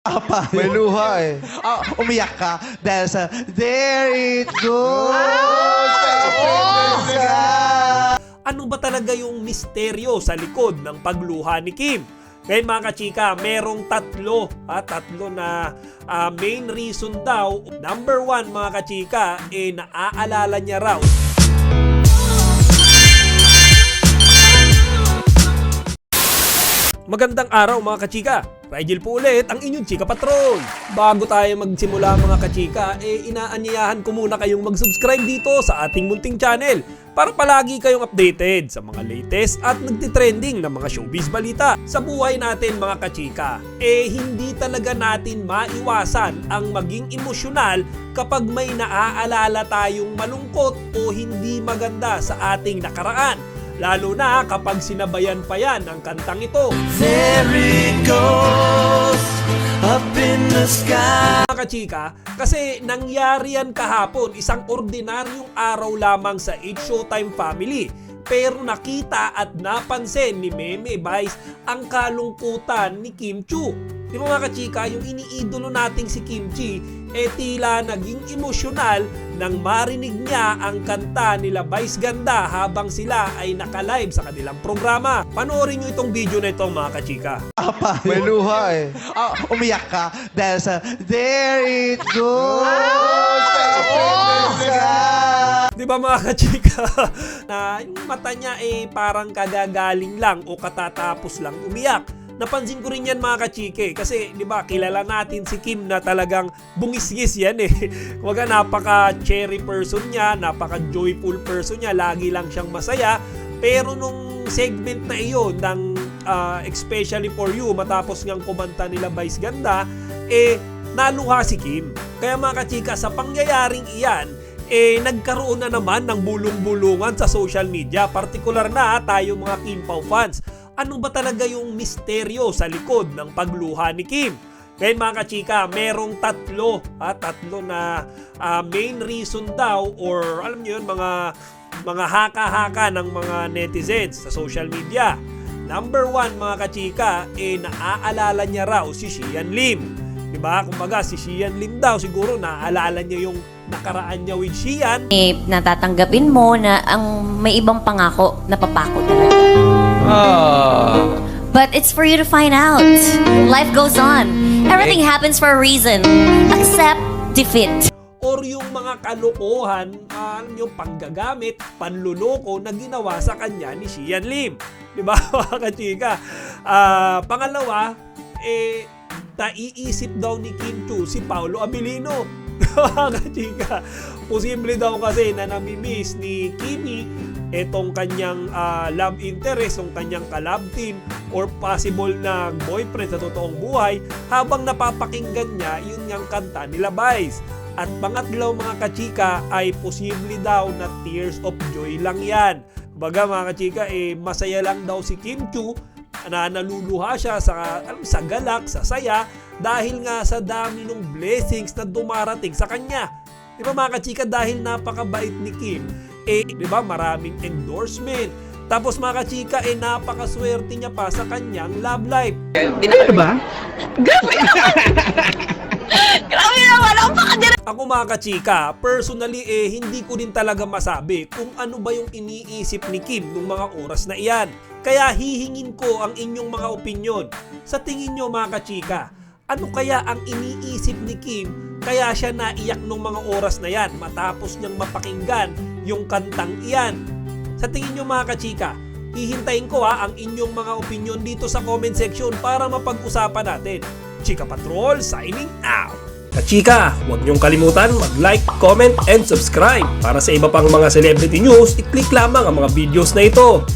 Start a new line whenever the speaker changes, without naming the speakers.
Apa,
May luha eh.
umiyak ka dahil sa There It Goes!
Ano ba talaga yung misteryo sa likod ng pagluha ni Kim? Ngayon mga kachika, merong tatlo na main reason daw. Number one mga kachika, naaalala niya raw. Magandang araw mga kachika. Rigel po ulit ang inyong Chika Patrol. Bago tayo magsimula mga kachika, inaanyayahan ko muna kayong mag-subscribe dito sa ating munting channel para palagi kayong updated sa mga latest at nagtitrending na mga showbiz balita sa buhay natin mga kachika. Hindi talaga natin maiwasan ang maging emosyonal kapag may naaalala tayong malungkot o hindi maganda sa ating nakaraan. Lalo na kapag sinabayan pa yan ang kantang ito.
There it goes, up in the sky.
Mga kachika, kasi nangyari yan kahapon, isang ordinaryong araw lamang sa It's Showtime family. Pero nakita at napansin ni Meme Vice ang kalungkutan ni Kim Chiu. Di ba mga kachika, yung iniidolo nating si Kim Chi, tila naging emosyonal nang marinig niya ang kanta nila Vice Ganda habang sila ay naka-live sa kanilang programa. Panoorin nyo itong video na ito mga kachika.
Apa,
May luha eh.
umiyak ka dahil sa There It Goes!
Di ba mga kachika, na yung mata niya parang kagagaling lang o katatapos lang umiyak. Napansin ko rin yan mga kachike kasi di ba kilala natin si Kim na talagang bungisgis yan Waga napaka-cherry person niya, napaka-joyful person niya, lagi lang siyang masaya. Pero nung segment na iyon ng Especially For You matapos ngang kumanta nila Vice Ganda, naluha si Kim. Kaya mga kachika, sa pangyayaring iyan, nagkaroon na naman ng bulong-bulungan sa social media, partikular na tayo mga Kim Pao fans. Ano ba talaga yung misteryo sa likod ng pagluha ni Kim? Ngayon mga kachika, merong tatlo na main reason daw, or alam niyo yun, mga haka-haka ng mga netizens sa social media. Number one mga kachika, naaalala niya raw si Xian Lim. Diba? Kumbaga si Xian Lim daw siguro naaalala niya yung nakaraan niya with Xian.
Natatanggapin mo na ang may ibang pangako na papako talaga. But it's for you to find out. Life goes on. Everything happens for a reason. Accept defeat.
Or yung mga kalokohan, yung panggagamit, panluloko na ginawa sa kanya ni Xian Lim. Diba mga kachika? Pangalawa, naiisip daw ni Kim Chiu si Paolo Abilino. Mga kachika, posible daw kasi na namimiss ni Kimi etong kanyang love interest, yung kanyang ka-love team or possible na boyfriend sa totoong buhay habang napapakinggan niya yung niyang kanta nila Vice. At pangatlo mga kachika ay posible daw na tears of joy lang yan. Baga mga kachika, masaya lang daw si Kim Chiu na naluluha siya sa galak, sa saya dahil nga sa dami ng blessings na dumarating sa kanya. Di ba mga kachika, dahil napakabait ni Kim, di ba maraming endorsement. Tapos mga kachika, napakaswerte niya pa sa kanyang love life.
Ano ba? Grabe naman, ang pakadira.
Ako mga kachika, personally hindi ko din talaga masabi kung ano ba yung iniisip ni Kim nung mga oras na iyan. Kaya hihingin ko ang inyong mga opinyon. Sa tingin nyo mga kachika, ano kaya ang iniisip ni Kim kaya siya naiyak nung mga oras na yan matapos niyang mapakinggan yung kantang iyan? Sa tingin nyo mga kachika, hihintayin ko ang inyong mga opinyon dito sa comment section para mapag-usapan natin. Chika Patrol signing out! Kachika, huwag niyong kalimutan mag-like, comment, and subscribe. Para sa iba pang mga celebrity news, i-click lamang ang mga videos na ito.